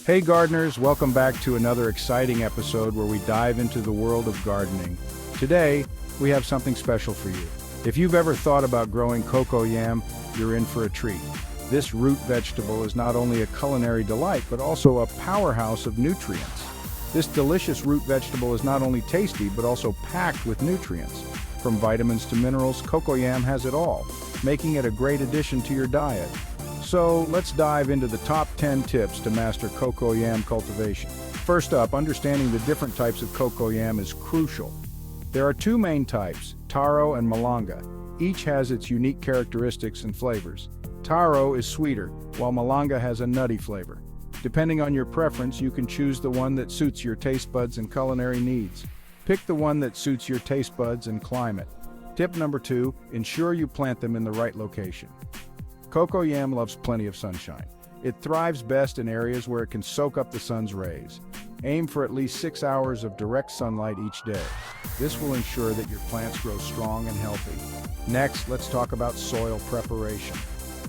Hey gardeners, welcome back to another exciting episode where we dive into the world of gardening. Today, we have something special for you. If you've ever thought about growing cocoyam, you're in for a treat. This root vegetable is not only a culinary delight, but also a powerhouse of nutrients. This delicious root vegetable is not only tasty, but also packed with nutrients. From vitamins to minerals, cocoyam has it all, making it a great addition to your diet. So let's dive into the top 10 tips to master cocoyam cultivation. First up, understanding the different types of cocoyam is crucial. There are two main types, taro and malanga. Each has its unique characteristics and flavors. Taro is sweeter, while malanga has a nutty flavor. Depending on your preference, you can choose the one that suits your taste buds and culinary needs. Pick the one that suits your taste buds and climate. Tip number 2, ensure you plant them in the right location. Cocoyam loves plenty of sunshine. It thrives best in areas where it can soak up the sun's rays. Aim for at least 6 hours of direct sunlight each day. This will ensure that your plants grow strong and healthy. Next, let's talk about soil preparation.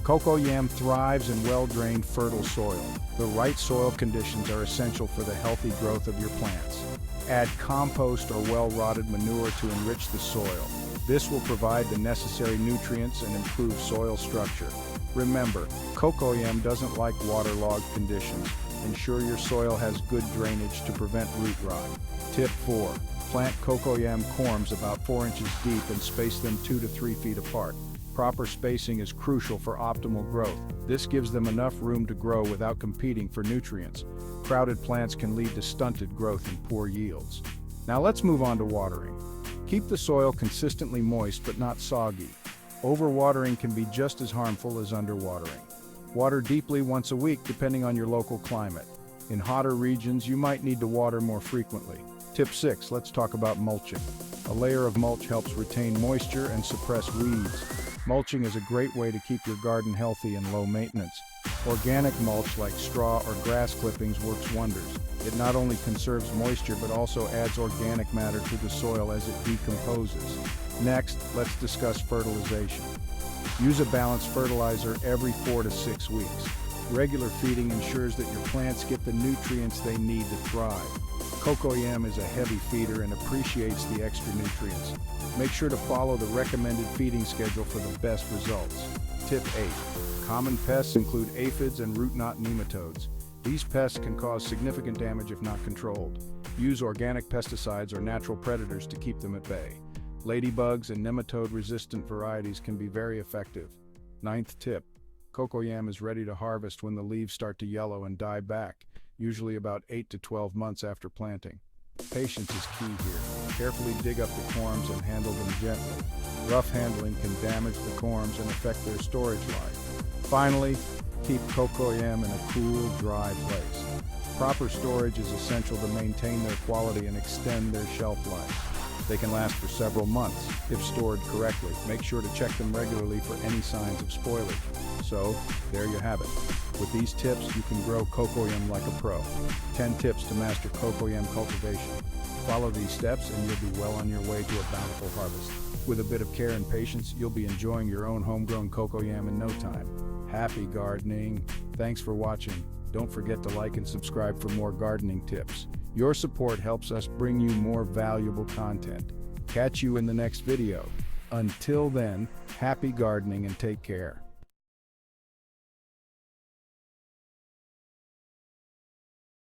Cocoyam thrives in well-drained, fertile soil. The right soil conditions are essential for the healthy growth of your plants. Add compost or well-rotted manure to enrich the soil. This will provide the necessary nutrients and improve soil structure. Remember, cocoyam doesn't like waterlogged conditions. Ensure your soil has good drainage to prevent root rot. Tip 4. Plant cocoyam corms about 4 inches deep and space them 2 to 3 feet apart. Proper spacing is crucial for optimal growth. This gives them enough room to grow without competing for nutrients. Crowded plants can lead to stunted growth and poor yields. Now let's move on to watering. Keep the soil consistently moist but not soggy. Overwatering can be just as harmful as underwatering. Water deeply once a week depending on your local climate. In hotter regions, you might need to water more frequently. Tip 6, let's talk about mulching. A layer of mulch helps retain moisture and suppress weeds. Mulching is a great way to keep your garden healthy and low maintenance. Organic mulch like straw or grass clippings works wonders. It not only conserves moisture but also adds organic matter to the soil as it decomposes. Next, let's discuss fertilization. Use a balanced fertilizer every 4 to 6 weeks. Regular feeding ensures that your plants get the nutrients they need to thrive. Cocoyam is a heavy feeder and appreciates the extra nutrients. Make sure to follow the recommended feeding schedule for the best results. Tip 8. Common pests include aphids and root knot nematodes. These pests can cause significant damage if not controlled. Use organic pesticides or natural predators to keep them at bay. Ladybugs and nematode-resistant varieties can be very effective. 9th tip. Cocoyam is ready to harvest when the leaves start to yellow and die back, usually about 8 to 12 months after planting. Patience is key here. Carefully dig up the corms and handle them gently. Rough handling can damage the corms and affect their storage life. Finally, keep cocoyam in a cool, dry place. Proper storage is essential to maintain their quality and extend their shelf life. They can last for several months if stored correctly. Make sure to check them regularly for any signs of spoilage. So, there you have it. With these tips, you can grow cocoyam like a pro. 10 tips to master cocoyam cultivation. Follow these steps and you'll be well on your way to a bountiful harvest. With a bit of care and patience, you'll be enjoying your own homegrown cocoyam in no time. Happy gardening! Thanks for watching. Don't forget to like and subscribe for more gardening tips. Your support helps us bring you more valuable content. Catch you in the next video. Until then, happy gardening and take care.